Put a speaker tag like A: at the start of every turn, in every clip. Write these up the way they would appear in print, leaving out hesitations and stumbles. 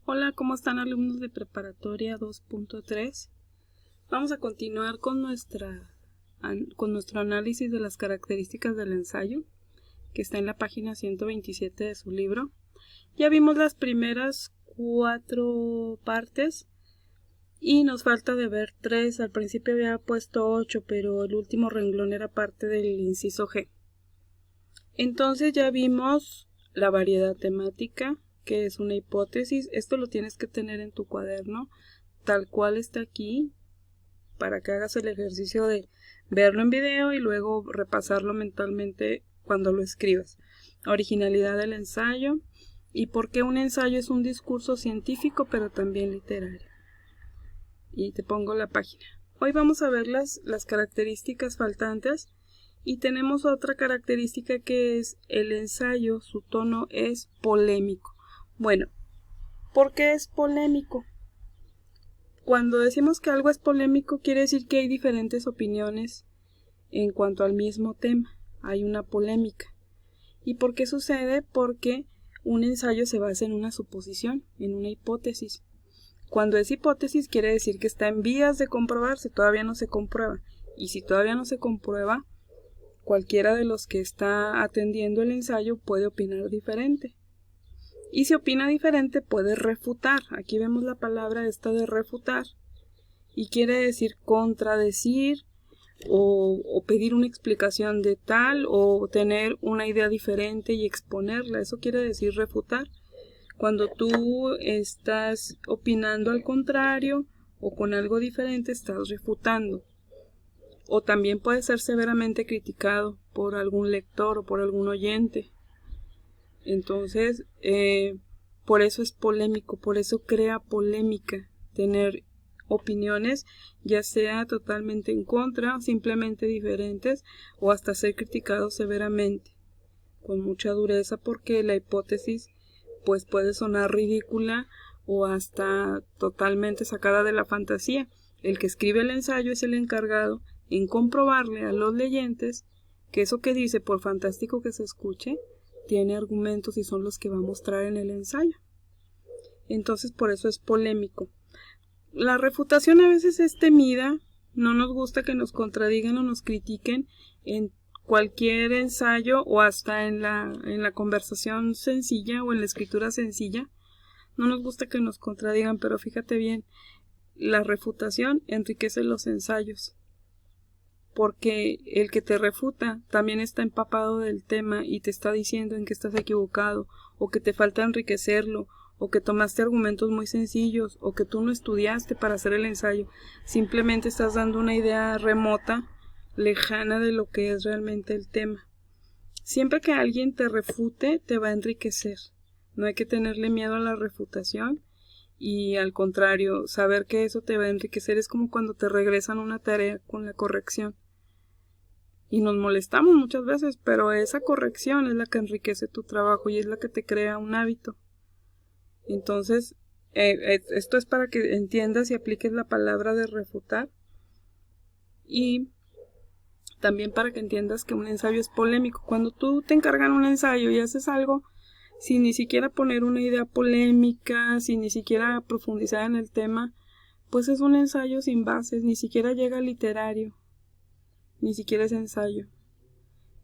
A: Hola, ¿cómo están alumnos de preparatoria 2.3? Vamos a continuar con nuestro análisis de las características del ensayo, que está en la página 127 de su libro. Ya vimos las primeras 4 partes y nos falta de ver 3. Al principio había puesto 8, pero el último renglón era parte del inciso G. Entonces ya vimos la variedad temática, que es una hipótesis. Esto lo tienes que tener en tu cuaderno tal cual está aquí, para que hagas el ejercicio de verlo en video y luego repasarlo mentalmente cuando lo escribas. Originalidad del ensayo y por qué un ensayo es un discurso científico pero también literario. Y te pongo la página. Hoy vamos a ver las características faltantes. Y tenemos otra característica que es el ensayo, su tono es polémico. Bueno, ¿por qué es polémico? Cuando decimos que algo es polémico, quiere decir que hay diferentes opiniones en cuanto al mismo tema. Hay una polémica. ¿Y por qué sucede? Porque un ensayo se basa en una suposición, en una hipótesis. Cuando es hipótesis, quiere decir que está en vías de comprobarse, todavía no se comprueba. Y si todavía no se comprueba, cualquiera de los que está atendiendo el ensayo puede opinar diferente. Y si opina diferente puede refutar. Aquí vemos la palabra esta de refutar. Y quiere decir contradecir o pedir una explicación de tal o tener una idea diferente y exponerla. Eso quiere decir refutar. Cuando tú estás opinando al contrario o con algo diferente, estás refutando. O también puede ser severamente criticado por algún lector o por algún oyente. Entonces, por eso es polémico, por eso crea polémica tener opiniones, ya sea totalmente en contra, simplemente diferentes, o hasta ser criticado severamente, con mucha dureza, porque la hipótesis pues puede sonar ridícula o hasta totalmente sacada de la fantasía. El que escribe el ensayo es el encargado en comprobarle a los leyentes que eso que dice, por fantástico que se escuche, tiene argumentos y son los que va a mostrar en el ensayo. Entonces por eso es polémico. La refutación a veces es temida, no nos gusta que nos contradigan o nos critiquen en cualquier ensayo o hasta en la conversación sencilla o en la escritura sencilla. No nos gusta que nos contradigan, pero fíjate bien, la refutación enriquece los ensayos, porque el que te refuta también está empapado del tema y te está diciendo en que estás equivocado, o que te falta enriquecerlo, o que tomaste argumentos muy sencillos, o que tú no estudiaste para hacer el ensayo, simplemente estás dando una idea remota, lejana de lo que es realmente el tema. Siempre que alguien te refute, te va a enriquecer. No hay que tenerle miedo a la refutación y al contrario, saber que eso te va a enriquecer es como cuando te regresan una tarea con la corrección. Y nos molestamos muchas veces, pero esa corrección es la que enriquece tu trabajo y es la que te crea un hábito. Entonces, esto es para que entiendas y apliques la palabra de refutar y también para que entiendas que un ensayo es polémico. Cuando tú te encargan un ensayo y haces algo sin ni siquiera poner una idea polémica, sin ni siquiera profundizar en el tema, pues es un ensayo sin bases, ni siquiera llega al literario, ni siquiera es ensayo.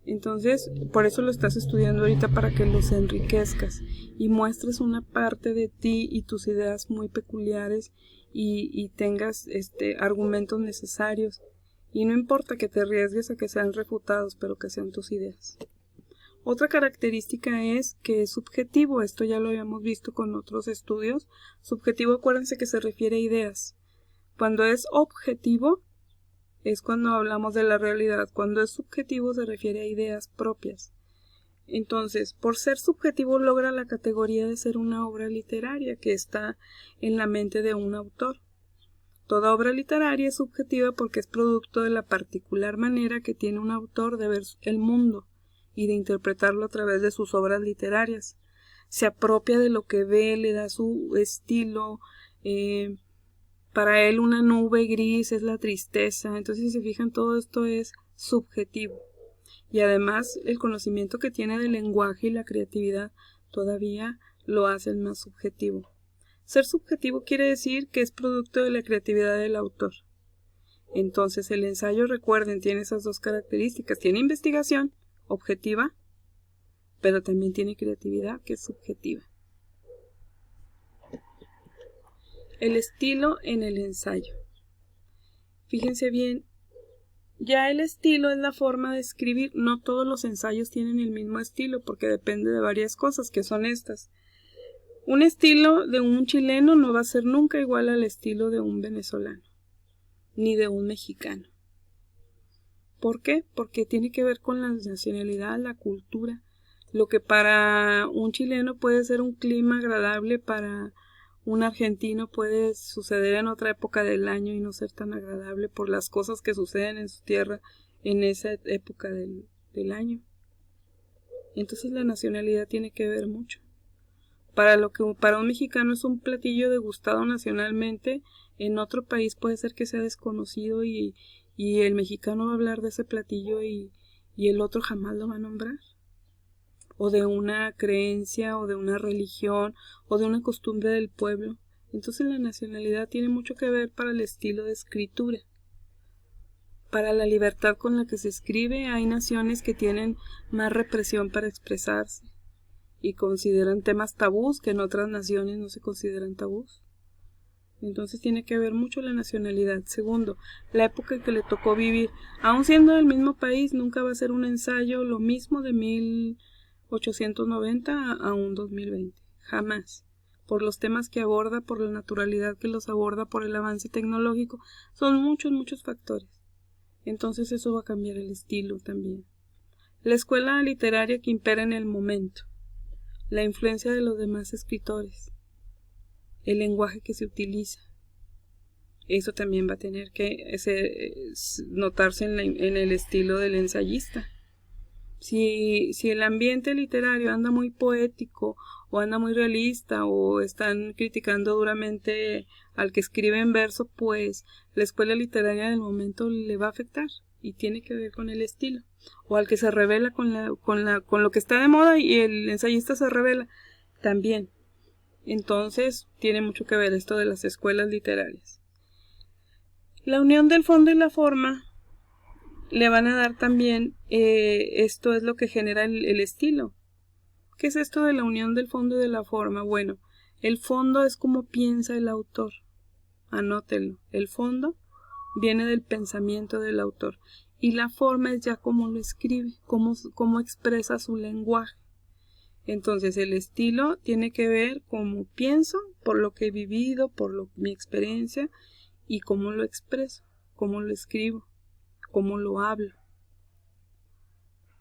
A: Entonces, por eso lo estás estudiando ahorita, para que los enriquezcas y muestres una parte de ti y tus ideas muy peculiares y tengas argumentos necesarios. Y no importa que te arriesgues a que sean refutados, pero que sean tus ideas. Otra característica es que es subjetivo. Esto ya lo habíamos visto con otros estudios. Subjetivo, acuérdense que se refiere a ideas. Cuando es objetivo, es cuando hablamos de la realidad. Cuando es subjetivo se refiere a ideas propias. Entonces, por ser subjetivo logra la categoría de ser una obra literaria que está en la mente de un autor. Toda obra literaria es subjetiva porque es producto de la particular manera que tiene un autor de ver el mundo y de interpretarlo a través de sus obras literarias. Se apropia de lo que ve, le da su estilo. Para él una nube gris es la tristeza. Entonces, si se fijan, todo esto es subjetivo. Y además el conocimiento que tiene del lenguaje y la creatividad todavía lo hacen más subjetivo. Ser subjetivo quiere decir que es producto de la creatividad del autor. Entonces el ensayo, recuerden, tiene esas dos características. Tiene investigación objetiva, pero también tiene creatividad, que es subjetiva. El estilo en el ensayo. Fíjense bien, ya el estilo es la forma de escribir. No todos los ensayos tienen el mismo estilo, porque depende de varias cosas, que son estas. Un estilo de un chileno no va a ser nunca igual al estilo de un venezolano, ni de un mexicano. ¿Por qué? Porque tiene que ver con la nacionalidad, la cultura. Lo que para un chileno puede ser un clima agradable, para un argentino puede suceder en otra época del año y no ser tan agradable por las cosas que suceden en su tierra en esa época del año. Entonces la nacionalidad tiene que ver mucho. Para lo que para un mexicano es un platillo degustado nacionalmente, en otro país puede ser que sea desconocido y el mexicano va a hablar de ese platillo y el otro jamás lo va a nombrar. O de una creencia, o de una religión, o de una costumbre del pueblo. Entonces la nacionalidad tiene mucho que ver para el estilo de escritura. Para la libertad con la que se escribe, hay naciones que tienen más represión para expresarse y consideran temas tabús que en otras naciones no se consideran tabús. Entonces tiene que ver mucho la nacionalidad. Segundo, la época en que le tocó vivir. Aun siendo del mismo país, nunca va a ser un ensayo lo mismo de 1890 a un 2020. Jamás. Por los temas que aborda, por la naturalidad que los aborda, por el avance tecnológico. Son muchos factores. Entonces eso va a cambiar el estilo también. La escuela literaria que impera en el momento. La influencia de los demás escritores. El lenguaje que se utiliza. Eso también va a tener que notarse en el estilo del ensayista. Si el ambiente literario anda muy poético o anda muy realista o están criticando duramente al que escribe en verso, pues la escuela literaria del momento le va a afectar y tiene que ver con el estilo. O al que se revela con lo que está de moda y el ensayista se revela también. Entonces tiene mucho que ver esto de las escuelas literarias. La unión del fondo y la forma le van a dar también, esto es lo que genera el estilo. ¿Qué es esto de la unión del fondo y de la forma? Bueno, el fondo es como piensa el autor. Anótenlo. El fondo viene del pensamiento del autor. Y la forma es ya cómo lo escribe, cómo expresa su lenguaje. Entonces el estilo tiene que ver cómo pienso, por lo que he vivido, mi experiencia, y cómo lo expreso, cómo lo escribo, cómo lo hablo.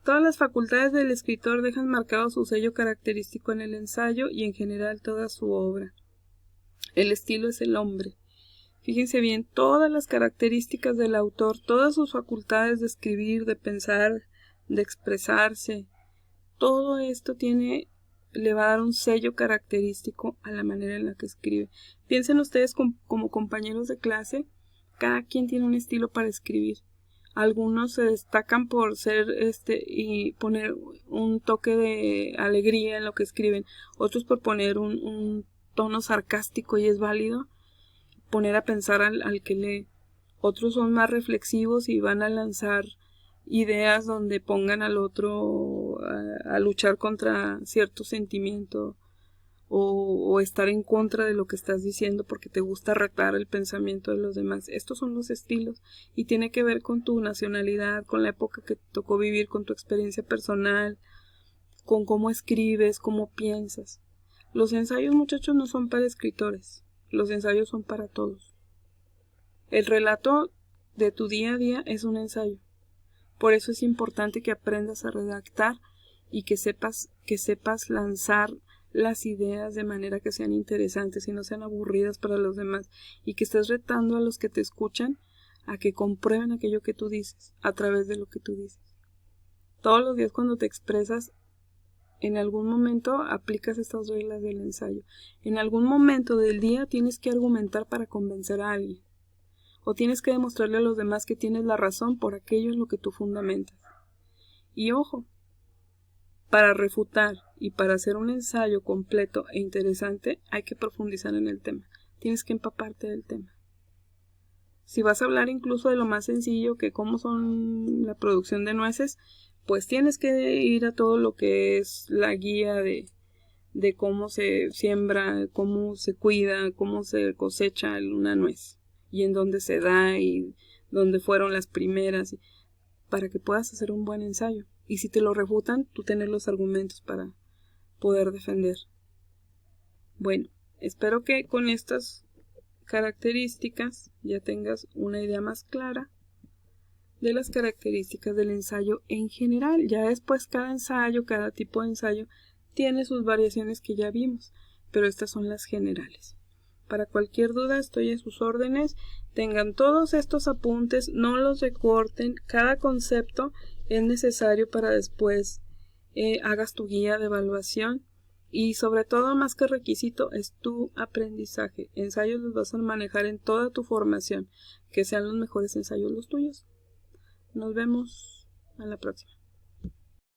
A: Todas las facultades del escritor dejan marcado su sello característico en el ensayo y en general toda su obra. El estilo es el hombre. Fíjense bien, todas las características del autor, todas sus facultades de escribir, de pensar, de expresarse, todo esto le va a dar un sello característico a la manera en la que escribe. Piensen ustedes como compañeros de clase, cada quien tiene un estilo para escribir. Algunos se destacan por ser y poner un toque de alegría en lo que escriben, otros por poner un tono sarcástico y es válido, poner a pensar al que lee. Otros son más reflexivos y van a lanzar ideas donde pongan al otro a luchar contra cierto sentimiento o estar en contra de lo que estás diciendo porque te gusta retar el pensamiento de los demás. Estos son los estilos y tiene que ver con tu nacionalidad, con la época que te tocó vivir, con tu experiencia personal, con cómo escribes, cómo piensas. Los ensayos, muchachos, no son para escritores, los ensayos son para todos. El relato de tu día a día es un ensayo. Por eso es importante que aprendas a redactar y que sepas lanzar las ideas de manera que sean interesantes y no sean aburridas para los demás, y que estés retando a los que te escuchan a que comprueben aquello que tú dices a través de lo que tú dices. Todos los días cuando te expresas, en algún momento aplicas estas reglas del ensayo. En algún momento del día tienes que argumentar para convencer a alguien. O tienes que demostrarle a los demás que tienes la razón por aquello en lo que tú fundamentas. Y ojo, Para refutar y para hacer un ensayo completo e interesante hay que profundizar en el tema. Tienes que empaparte del tema. Si vas a hablar incluso de lo más sencillo, que cómo son la producción de nueces, pues tienes que ir a todo lo que es la guía de cómo se siembra, cómo se cuida, cómo se cosecha una nuez y en dónde se da y dónde fueron las primeras, para que puedas hacer un buen ensayo. Y si te lo refutan, tú tener los argumentos para poder defender. Bueno, espero que con estas características ya tengas una idea más clara de las características del ensayo en general. Ya después cada ensayo, cada tipo de ensayo tiene sus variaciones que ya vimos, pero estas son las generales. Para cualquier duda estoy a sus órdenes. Tengan todos estos apuntes, no los recorten. Cada concepto es necesario para después hagas tu guía de evaluación. Y sobre todo, más que requisito, es tu aprendizaje. Ensayos los vas a manejar en toda tu formación. Que sean los mejores ensayos los tuyos. Nos vemos a la próxima.